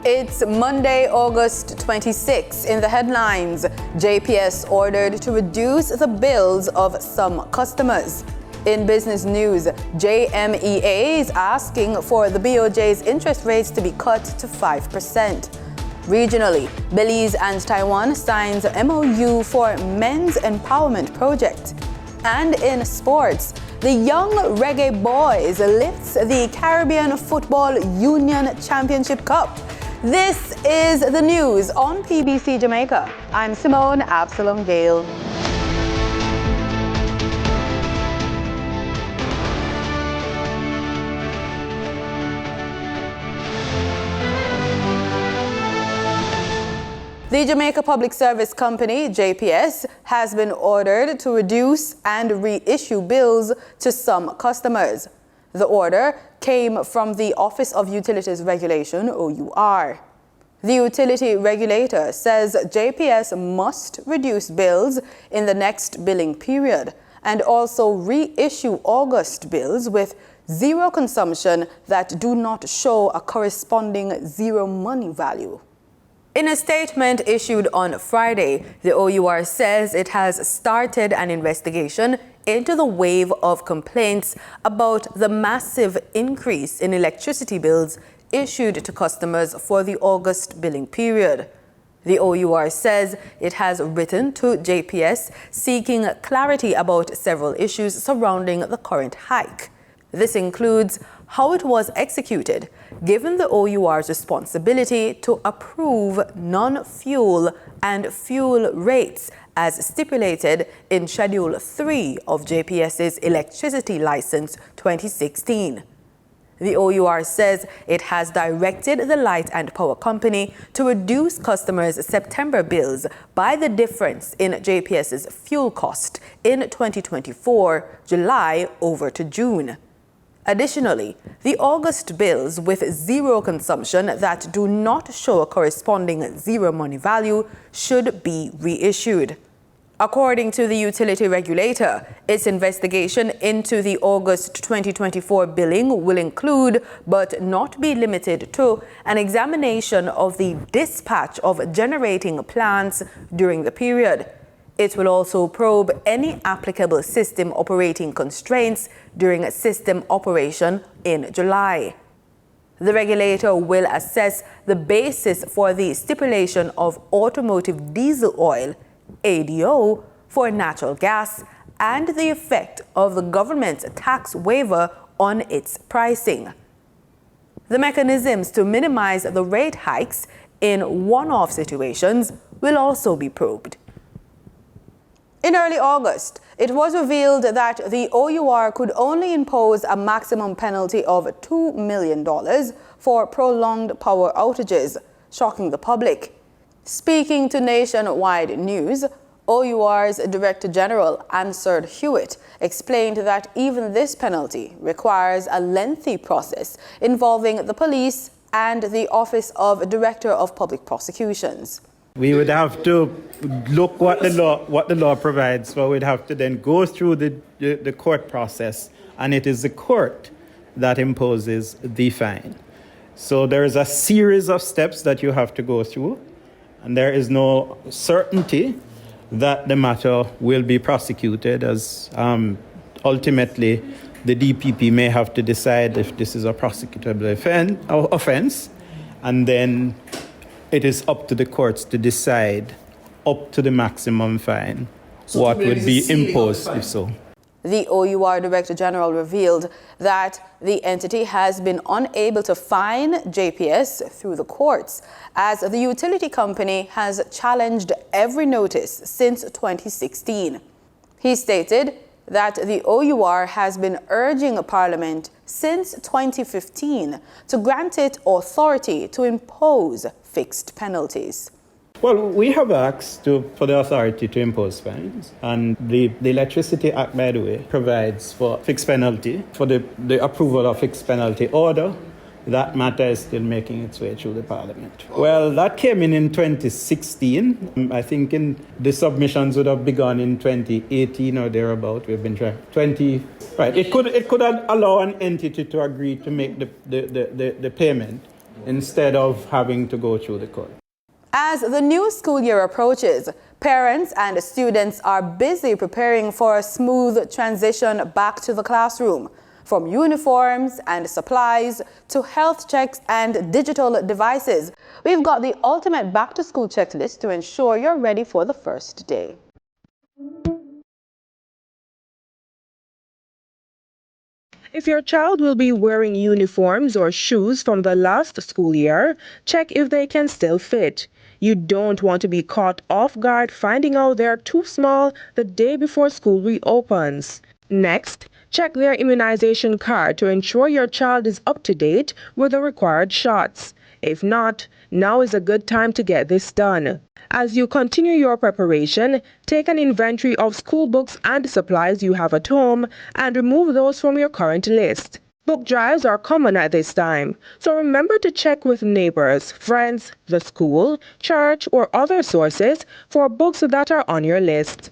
It's Monday, August 26. In the headlines, JPS ordered to reduce the bills of some customers. In business news, JMEA is asking for the BOJ's interest rates to be cut to 5%. Regionally, Belize and Taiwan signs MOU for Men's Empowerment Project. And in sports, the young Reggae Boys lifts the Caribbean Football Union Championship Cup. This is the news on PBC Jamaica. I'm Simone Absalom Gale. The Jamaica Public Service Company, JPS, has been ordered to reduce and reissue bills to some customers. The order came from the Office of Utilities Regulation, OUR. The utility regulator says JPS must reduce bills in the next billing period and also reissue August bills with zero consumption that do not show a corresponding zero money value. In a statement issued on Friday, the OUR says it has started an investigation into the wave of complaints about the massive increase in electricity bills issued to customers for the August billing period. The OUR says it has written to JPS seeking clarity about several issues surrounding the current hike. This includes how it was executed, given the OUR's responsibility to approve non-fuel and fuel rates as stipulated in Schedule 3 of JPS's Electricity License 2016. The OUR says it has directed the Light and Power Company to reduce customers' September bills by the difference in JPS's fuel cost in 2024, July over to June. Additionally, the August bills with zero consumption that do not show a corresponding zero money value should be reissued. According to the utility regulator, its investigation into the August 2024 billing will include, but not be limited to, an examination of the dispatch of generating plants during the period. It will also probe any applicable system operating constraints during system operation in July. The regulator will assess the basis for the stipulation of automotive diesel oil, ADO, for natural gas and the effect of the government's tax waiver on its pricing. The mechanisms to minimize the rate hikes in one-off situations will also be probed. In early August, it was revealed that the OUR could only impose a maximum penalty of $2 million for prolonged power outages, shocking the public. Speaking to Nationwide News, OUR's Director General Ansard Hewitt explained that even this penalty requires a lengthy process involving the police and the Office of Director of Public Prosecutions. We would have to look what the law provides, but we'd have to then go through the court process, and it is the court that imposes the fine. So there is a series of steps that you have to go through, and there is no certainty that the matter will be prosecuted, as ultimately the DPP may have to decide if this is a prosecutable offense, and then it is up to the courts to decide up to the maximum fine what would be imposed if so. The OUR Director General revealed that the entity has been unable to fine JPS through the courts, as the utility company has challenged every notice since 2016. He stated that the OUR has been urging Parliament since 2015 to grant it authority to impose fixed penalties. Well, we have asked for the authority to impose fines, and the Electricity Act, by the way, provides for fixed penalty, for the approval of fixed penalty order. That matter is still making its way through the Parliament. Well, that came in 2016. I think the submissions would have begun in 2018 or thereabout. We've been trying 20. Right. It could allow an entity to agree to make the payment instead of having to go through the court. As the new school year approaches, parents and students are busy preparing for a smooth transition back to the classroom. From uniforms and supplies to health checks and digital devices, we've got the ultimate back-to-school checklist to ensure you're ready for the first day. If your child will be wearing uniforms or shoes from the last school year, check if they can still fit. You don't want to be caught off guard finding out they're too small the day before school reopens. Next, check their immunization card to ensure your child is up to date with the required shots. If not, now is a good time to get this done. As you continue your preparation, take an inventory of school books and supplies you have at home and remove those from your current list. Book drives are common at this time, so remember to check with neighbors, friends, the school, church, or other sources for books that are on your list.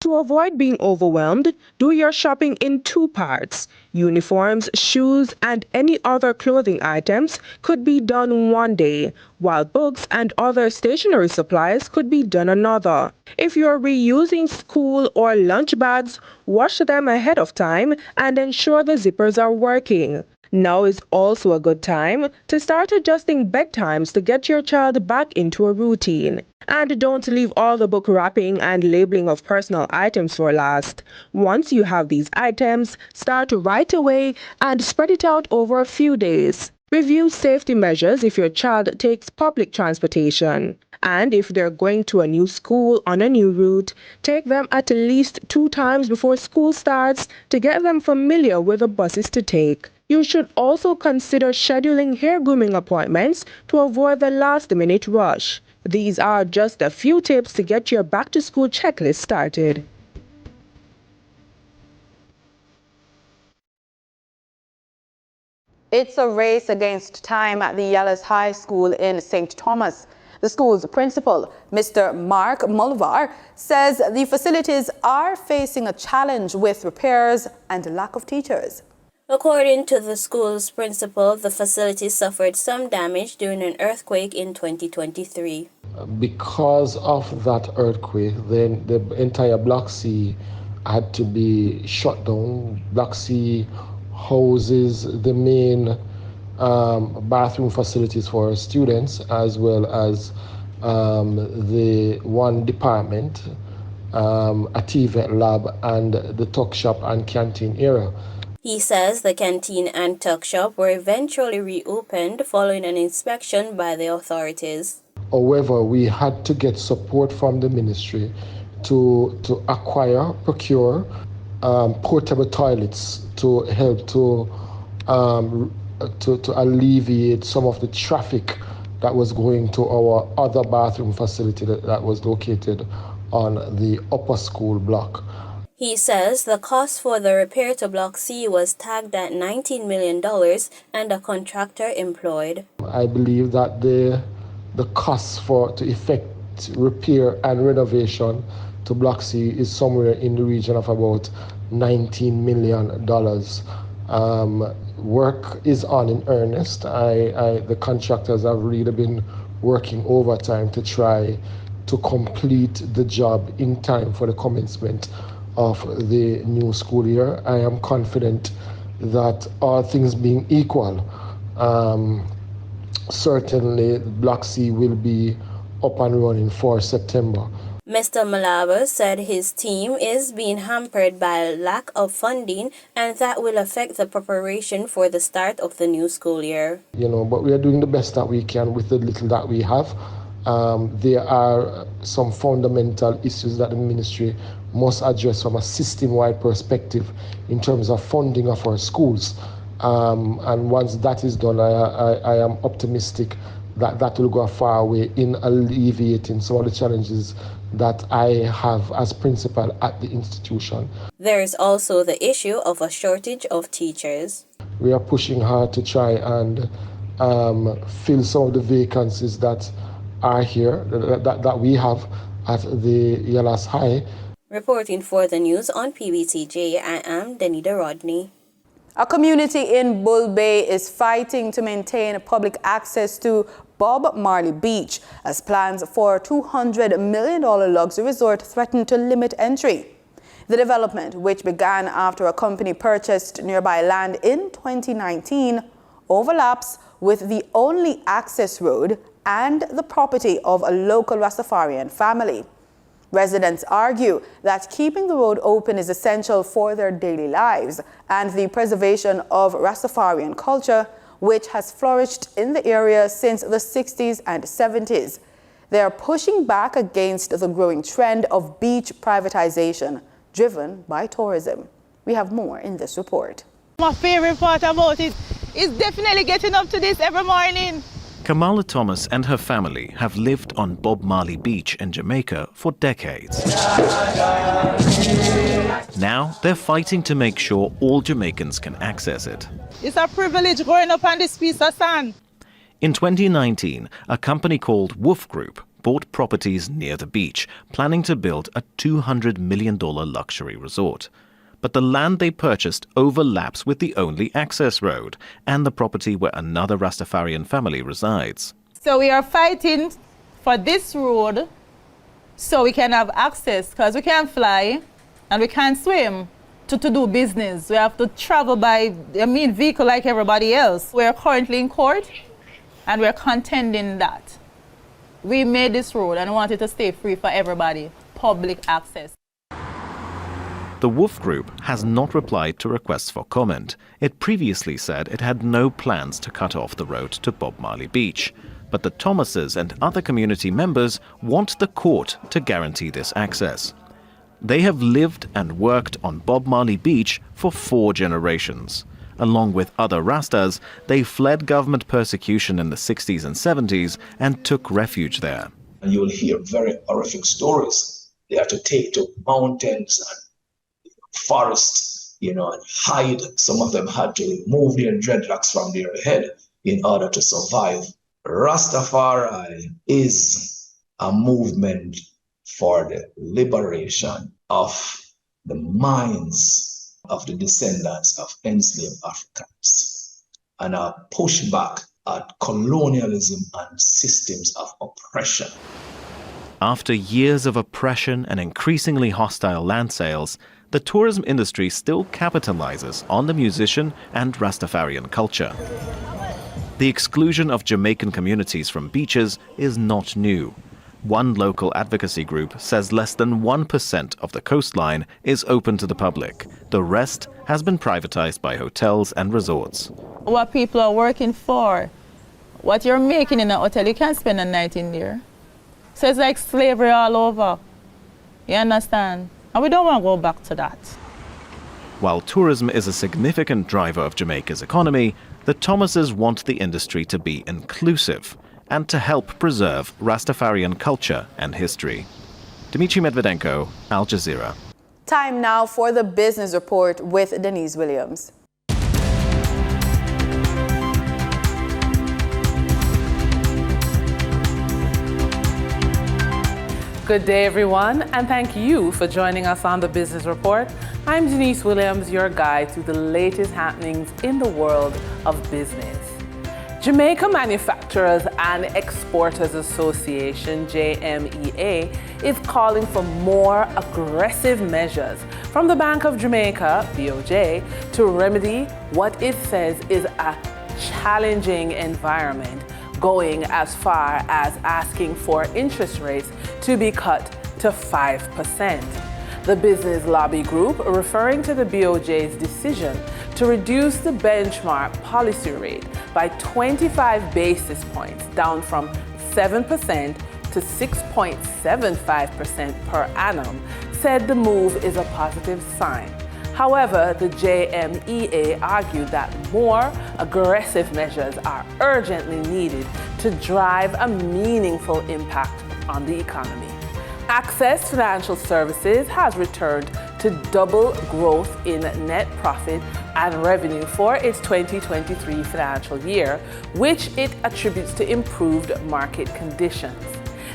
To avoid being overwhelmed, do your shopping in two parts. Uniforms, shoes, and any other clothing items could be done one day, while books and other stationery supplies could be done another. If you're reusing school or lunch bags, wash them ahead of time and ensure the zippers are working. Now is also a good time to start adjusting bedtimes to get your child back into a routine. And don't leave all the book wrapping and labeling of personal items for last. Once you have these items, start right away and spread it out over a few days. Review safety measures if your child takes public transportation. And if they're going to a new school on a new route, take them at least 2 times before school starts to get them familiar with the buses to take. You should also consider scheduling hair grooming appointments to avoid the last-minute rush. These are just a few tips to get your back-to-school checklist started. It's a race against time at the YIS High School in St. Thomas. The school's principal, Mr. Mark Mulvar, says the facilities are facing a challenge with repairs and lack of teachers. According to the school's principal, the facility suffered some damage during an earthquake in 2023. Because of that earthquake, then the entire Block C had to be shut down. Block C houses the main bathroom facilities for students, as well as the one department, a TV lab, and the tuck shop and canteen area. He says the canteen and tuck shop were eventually reopened following an inspection by the authorities. However, we had to get support from the ministry to procure portable toilets to help to alleviate some of the traffic that was going to our other bathroom facility that was located on the upper school block. He says the cost for the repair to Block C was tagged at $19 million and a contractor employed. I believe that the cost to effect repair and renovation to Block C is somewhere in the region of about $19 million. Work is on in earnest. The contractors have really been working overtime to try to complete the job in time for the commencement of the new school year. I am confident that all things being equal, certainly Block C will be up and running for September. Mr. Malaba said his team is being hampered by lack of funding and that will affect the preparation for the start of the new school year. But we are doing the best that we can with the little that we have. There are some fundamental issues that the ministry must address from a system-wide perspective in terms of funding of our schools. And once that is done, I am optimistic that will go a far way in alleviating some of the challenges that I have as principal at the institution. There is also the issue of a shortage of teachers. We are pushing hard to try and fill some of the vacancies that are here, that we have at the YIS High. Reporting for the news on PBCJ, I am Denida Rodney. A community in Bull Bay is fighting to maintain public access to Bob Marley Beach as plans for a $200 million luxury resort threaten to limit entry. The development, which began after a company purchased nearby land in 2019, overlaps with the only access road and the property of a local Rastafarian family. Residents argue that keeping the road open is essential for their daily lives and the preservation of Rastafarian culture, which has flourished in the area since the 60s and 70s. They are pushing back against the growing trend of beach privatization driven by tourism. We have more in this report. My favorite part about it is definitely getting up to this every morning. Kamala Thomas and her family have lived on Bob Marley Beach in Jamaica for decades. Now they're fighting to make sure all Jamaicans can access it. It's a privilege growing up on this piece of sand. In 2019, a company called Wolf Group bought properties near the beach, planning to build a $200 million luxury resort. But the land they purchased overlaps with the only access road and the property where another Rastafarian family resides. So we are fighting for this road so we can have access, because we can't fly and we can't swim to do business. We have to travel by, vehicle like everybody else. We're currently in court and we're contending that we made this road and want it to stay free for everybody, public access. The Wolf Group has not replied to requests for comment. It previously said it had no plans to cut off the road to Bob Marley Beach. But the Thomases and other community members want the court to guarantee this access. They have lived and worked on Bob Marley Beach for 4 generations. Along with other Rastas, they fled government persecution in the 60s and 70s and took refuge there. And you'll hear very horrific stories. They have to take to mountains and forest, and hide. Some of them had to remove their dreadlocks from their head in order to survive. Rastafari is a movement for the liberation of the minds of the descendants of enslaved Africans and a pushback at colonialism and systems of oppression. After years of oppression and increasingly hostile land sales, the tourism industry still capitalizes on the musician and Rastafarian culture. The exclusion of Jamaican communities from beaches is not new. One local advocacy group says less than 1% of the coastline is open to the public. The rest has been privatized by hotels and resorts. What people are working for, what you're making in a hotel, you can't spend a night in there. So it's like slavery all over. You understand? And we don't want to go back to that. While tourism is a significant driver of Jamaica's economy, the Thomases want the industry to be inclusive and to help preserve Rastafarian culture and history. Dimitri Medvedenko, Al Jazeera. Time now for the business report with Denise Williams. Good day, everyone, and thank you for joining us on the Business Report. I'm Denise Williams, your guide to the latest happenings in the world of business. Jamaica Manufacturers and Exporters Association, JMEA, is calling for more aggressive measures from the Bank of Jamaica, BOJ, to remedy what it says is a challenging environment, going as far as asking for interest rates to be cut to 5%. The Business Lobby Group, referring to the BOJ's decision to reduce the benchmark policy rate by 25 basis points, down from 7% to 6.75% per annum, said the move is a positive sign. However, the JMEA argued that more aggressive measures are urgently needed to drive a meaningful impact on the economy. Access Financial Services has returned to double growth in net profit and revenue for its 2023 financial year, which it attributes to improved market conditions.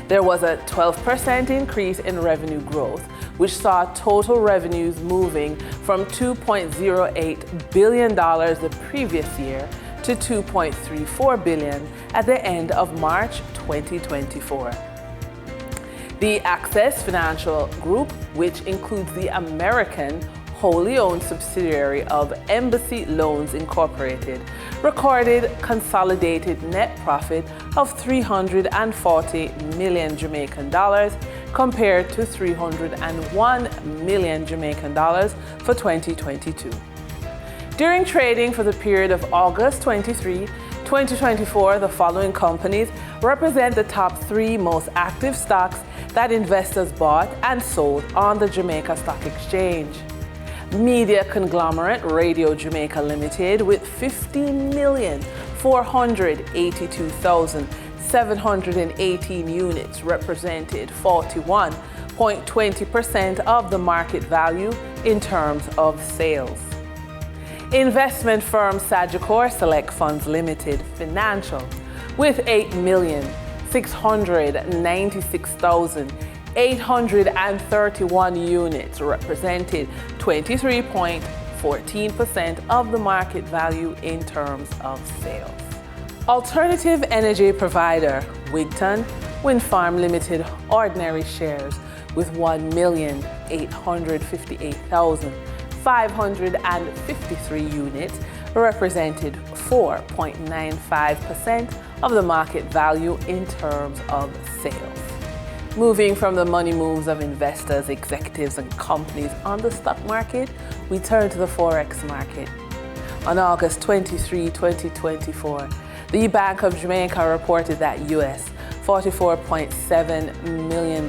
There was a 12% increase in revenue growth, which saw total revenues moving from $2.08 billion the previous year to $2.34 billion at the end of March 2024. The Access Financial Group, which includes the American wholly owned subsidiary of Embassy Loans Incorporated, recorded consolidated net profit of 340 million Jamaican dollars compared to 301 million Jamaican dollars for 2022. During trading for the period of August 23, 2024, the following companies represent the top 3 most active stocks that investors bought and sold on the Jamaica Stock Exchange. Media conglomerate Radio Jamaica Limited with 50,482,718 units represented 41.20% of the market value in terms of sales. Investment firm Sagicor Select Funds Limited Financial with 8,696,831 units represented 23.14% of the market value in terms of sales. Alternative energy provider Wigton Wind Farm Limited ordinary shares with 1,858,553 units represented 4.95% of the market value in terms of sales. Moving from the money moves of investors, executives, and companies on the stock market, we turn to the Forex market. On August 23, 2024, the Bank of Jamaica reported that US $44.7 million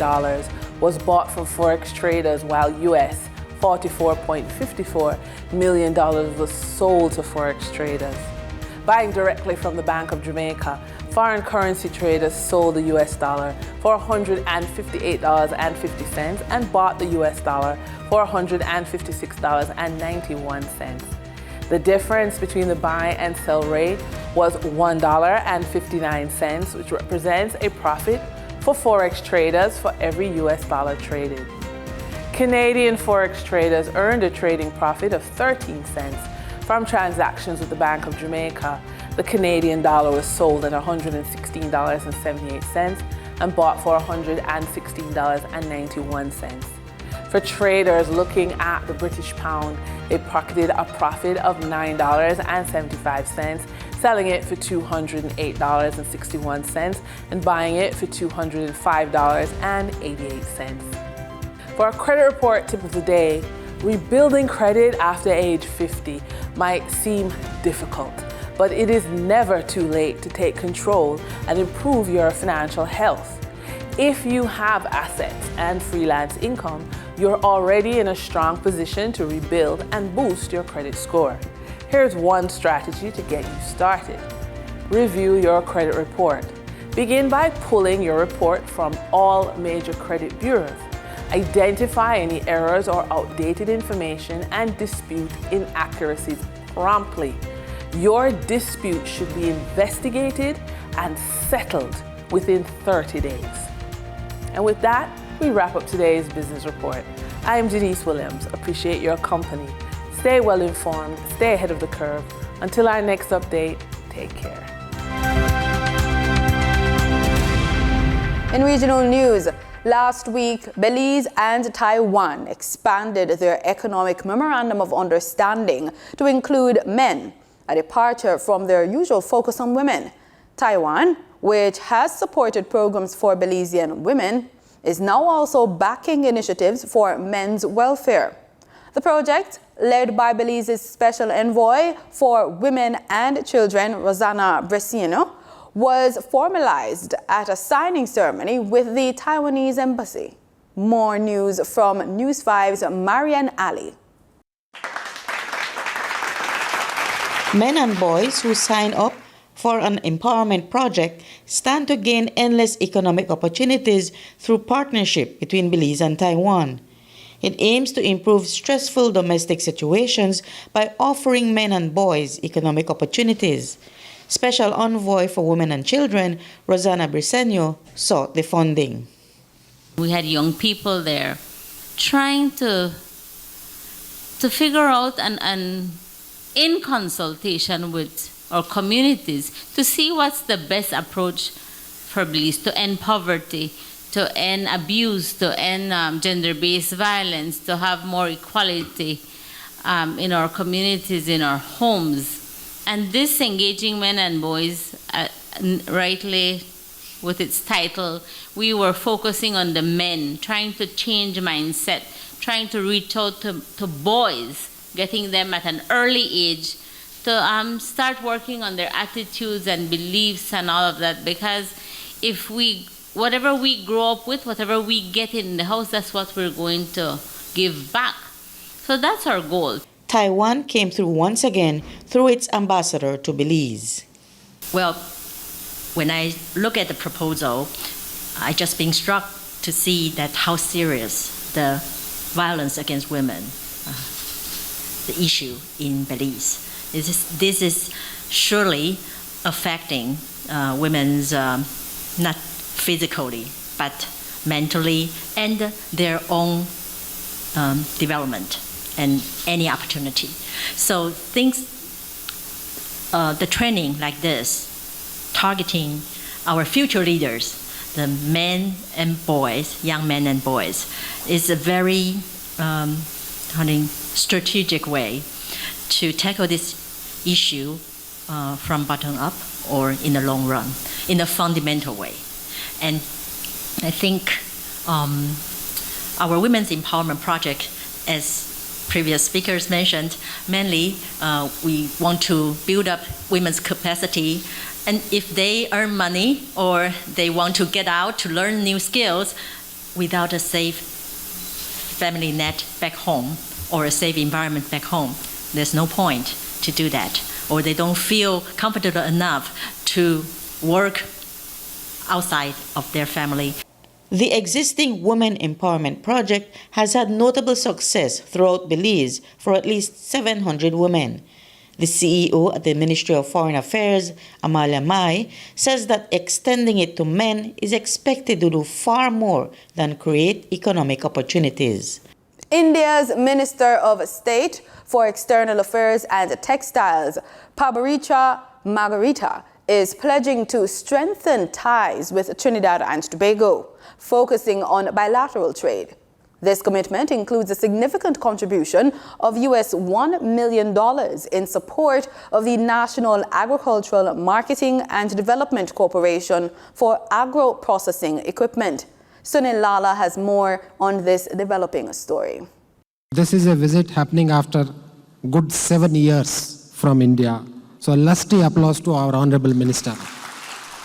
was bought from Forex traders, while US $44.54 million was sold to Forex traders. Buying directly from the Bank of Jamaica, foreign currency traders sold the US dollar for $158.50 and bought the US dollar for $156.91. The difference between the buy and sell rate was $1.59, which represents a profit for Forex traders for every US dollar traded. Canadian Forex traders earned a trading profit of 13 cents from transactions with the Bank of Jamaica. The Canadian dollar was sold at $116.78 and bought for $116.91. For traders looking at the British pound, they pocketed a profit of $9.75, selling it for $208.61 and buying it for $205.88. For our credit report tip of the day, rebuilding credit after age 50 might seem difficult, but it is never too late to take control and improve your financial health. If you have assets and freelance income, you're already in a strong position to rebuild and boost your credit score. Here's one strategy to get you started. Review your credit report. Begin by pulling your report from all major credit bureaus. Identify any errors or outdated information and dispute inaccuracies promptly. Your dispute should be investigated and settled within 30 days. And with that, we wrap up today's business report. I am Denise Williams. Appreciate your company. Stay well informed, stay ahead of the curve. Until our next update, take care. In regional news, last week, Belize and Taiwan expanded their economic memorandum of understanding to include men, a departure from their usual focus on women. Taiwan, which has supported programs for Belizean women, is now also backing initiatives for men's welfare. The project, led by Belize's Special Envoy for Women and Children, Rosanna Bresciano, was formalized at a signing ceremony with the Taiwanese embassy. More news from News 5's Marianne Ali. Men and boys who sign up for an empowerment project stand to gain endless economic opportunities through partnership between Belize and Taiwan. It aims to improve stressful domestic situations by offering men and boys economic opportunities. Special Envoy for Women and Children, Rosanna Briceño, sought the funding. We had young people there trying to figure out and in consultation with our communities to see what's the best approach for Belize to end poverty, to end abuse, to end gender-based violence, to have more equality in our communities, in our homes. And this Engaging Men and Boys, rightly with its title, we were focusing on the men, trying to change mindset, trying to reach out to boys, getting them at an early age to start working on their attitudes and beliefs and all of that. Because if whatever we grow up with, whatever we get in the house, that's what we're going to give back. So that's our goal. Taiwan came through once again through its ambassador to Belize. Well, when I look at the proposal, I just been struck to see that how serious the violence against women, the issue in Belize. This is surely affecting women's, not physically, but mentally, and their own development and any opportunity. So the training like this, targeting our future leaders, the men and boys, young men and boys, is a very strategic way to tackle this issue from bottom up or in the long run, in a fundamental way. And I think our Women's Empowerment Project, as previous speakers mentioned, mainly we want to build up women's capacity. And if they earn money or they want to get out to learn new skills without a safe family net back home or a safe environment back home, there's no point to do that. Or they don't feel comfortable enough to work outside of their family. The existing Women Empowerment Project has had notable success throughout Belize for at least 700 women. The CEO at the Ministry of Foreign Affairs, Amalia Mai, says that extending it to men is expected to do far more than create economic opportunities. India's Minister of State for External Affairs and Textiles, PBCJ Margarita, is pledging to strengthen ties with Trinidad and Tobago, focusing on bilateral trade. This commitment includes a significant contribution of US $1 million in support of the National Agricultural Marketing and Development Corporation for agro-processing equipment. Sunil Lala has more on this developing story. This is a visit happening after good 7 years from India. So a lusty applause to our Honorable Minister.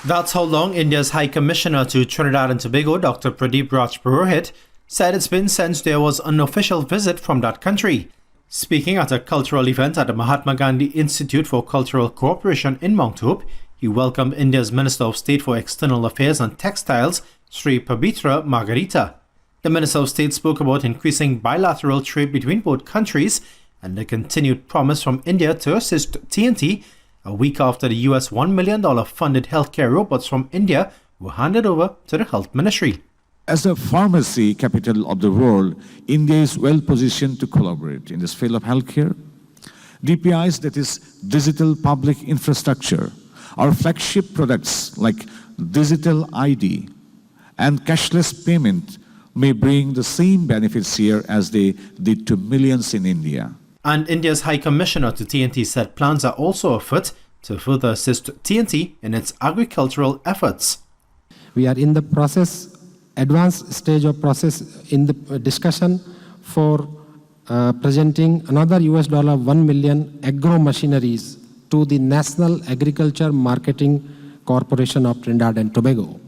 That's how long India's High Commissioner to Trinidad and Tobago, Dr. Pradeep Raj Purohit, said it's been since there was an official visit from that country. Speaking at a cultural event at the Mahatma Gandhi Institute for Cultural Cooperation in Mount Hope, he welcomed India's Minister of State for External Affairs and Textiles, Sri PBCJ Margarita. The Minister of State spoke about increasing bilateral trade between both countries and the continued promise from India to assist TNT a week after the US $1 million funded healthcare robots from India were handed over to the Health Ministry. As a pharmacy capital of the world, India is well positioned to collaborate in this field of healthcare. DPIs, that is digital public infrastructure, our flagship products like digital ID and cashless payment may bring the same benefits here as they did to millions in India. And India's High Commissioner to TNT said plans are also afoot to further assist TNT in its agricultural efforts. We are in the process, advanced stage of process in the discussion for presenting another US $1 million agro machineries to the National Agriculture Marketing Corporation of Trinidad and Tobago.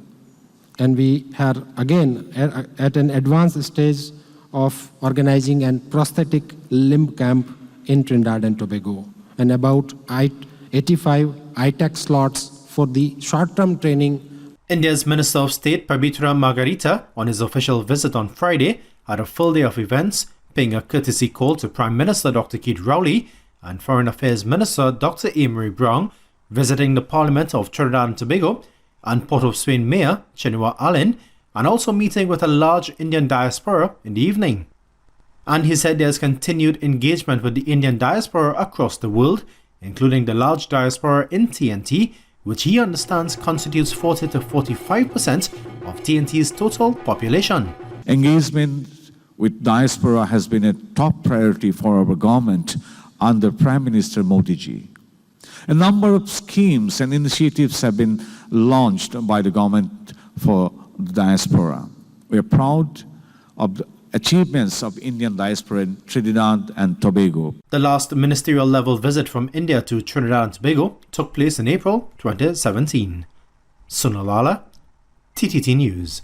And we are again at an advanced stage of organizing a prosthetic limb camp in Trinidad and Tobago, and about 85 ITEC slots for the short-term training. India's Minister of State PBCJ Margarita, on his official visit on Friday, had a full day of events, paying a courtesy call to Prime Minister Dr. Keith Rowley and Foreign Affairs Minister Dr. Amory Brown, visiting the Parliament of Trinidad and Tobago and Port of Spain Mayor Chinua Allen, and also meeting with a large Indian diaspora in the evening. And he said there's continued engagement with the Indian diaspora across the world, including the large diaspora in TNT, which he understands constitutes 40 to 45% of TNT's total population. Engagement with diaspora has been a top priority for our government under Prime Minister Modi ji. A number of schemes and initiatives have been launched by the government for the diaspora. We are proud of the achievements of Indian diaspora in Trinidad and Tobago. The last ministerial level visit from India to Trinidad and Tobago took place in April 2017. Sunalala, TTT News.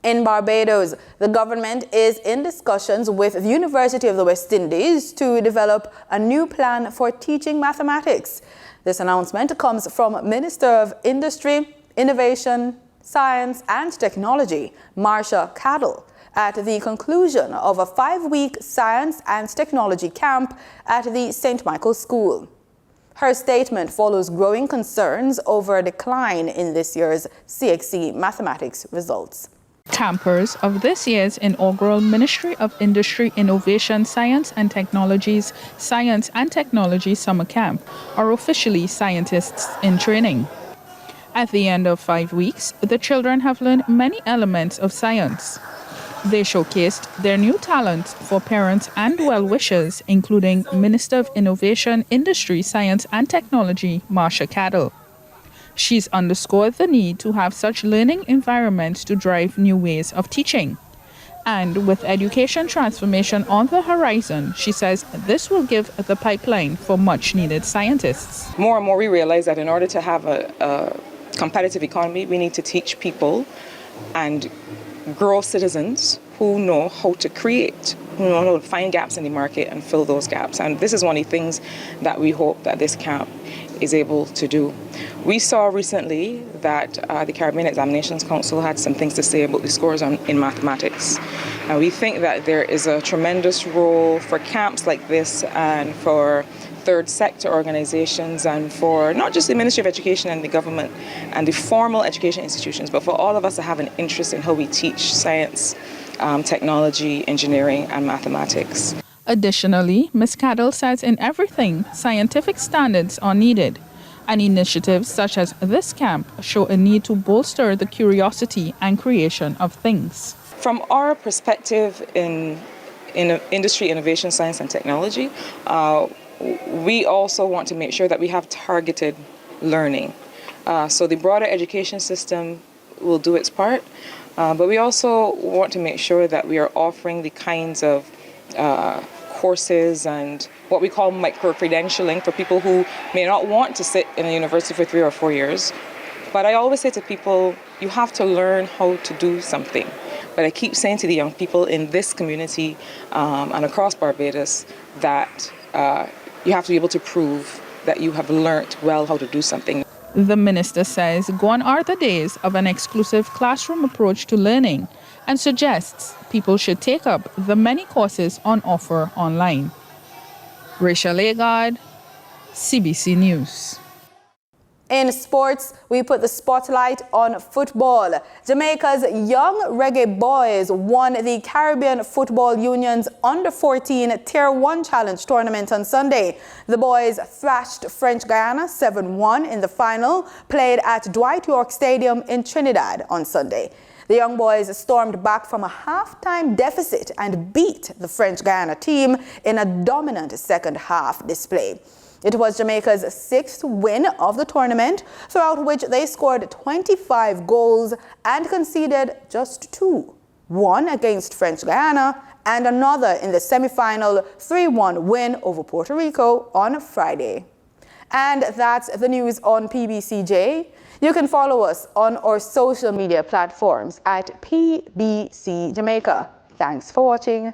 In Barbados, the government is in discussions with the University of the West Indies to develop a new plan for teaching mathematics. This announcement comes from Minister of Industry, Innovation, Science and Technology, Marsha Cadell, at the conclusion of a 5-week science and technology camp at the St. Michael's School. Her statement follows growing concerns over a decline in this year's CXC mathematics results. Campers of this year's inaugural Ministry of Industry, Innovation, Science and Technology's Science and Technology Summer Camp are officially scientists in training. At the end of 5 weeks, the children have learned many elements of science. They showcased their new talents for parents and well-wishers, including Minister of Innovation, Industry, Science and Technology, Marsha Cadell. She's underscored the need to have such learning environments to drive new ways of teaching. And with education transformation on the horizon, she says this will give the pipeline for much-needed scientists. More and more we realize that in order to have a competitive economy, we need to teach people and grow citizens who know how to create, who know how to find gaps in the market and fill those gaps. And this is one of the things that we hope that this camp is able to do. We saw recently that the Caribbean Examinations Council had some things to say about the scores in mathematics. And we think that there is a tremendous role for camps like this and for third sector organizations and for not just the Ministry of Education and the government and the formal education institutions, but for all of us to have an interest in how we teach science, technology, engineering, and mathematics. Additionally, Ms. Cadell says in everything, scientific standards are needed, and initiatives such as this camp show a need to bolster the curiosity and creation of things. From our perspective in industry, innovation, science, and technology, we also want to make sure that we have targeted learning. So the broader education system will do its part, but we also want to make sure that we are offering the kinds of courses and what we call micro-credentialing for people who may not want to sit in a university for 3 or 4 years. But I always say to people, you have to learn how to do something. But I keep saying to the young people in this community and across Barbados that you have to be able to prove that you have learned well how to do something. The minister says gone are the days of an exclusive classroom approach to learning and suggests people should take up the many courses on offer online. Rachel Agard, CBC News. In sports, we put the spotlight on football. Jamaica's young reggae boys won the Caribbean Football Union's Under-14 Tier 1 Challenge tournament on Sunday. The boys thrashed French Guiana 7-1 in the final, played at Dwight York Stadium in Trinidad on Sunday. The young boys stormed back from a halftime deficit and beat the French Guiana team in a dominant second-half display. It was Jamaica's 6th win of the tournament, throughout which they scored 25 goals and conceded just 2. One against French Guiana and another in the semi-final 3-1 win over Puerto Rico on Friday. And that's the news on PBCJ. You can follow us on our social media platforms at PBCJamaica. Thanks for watching.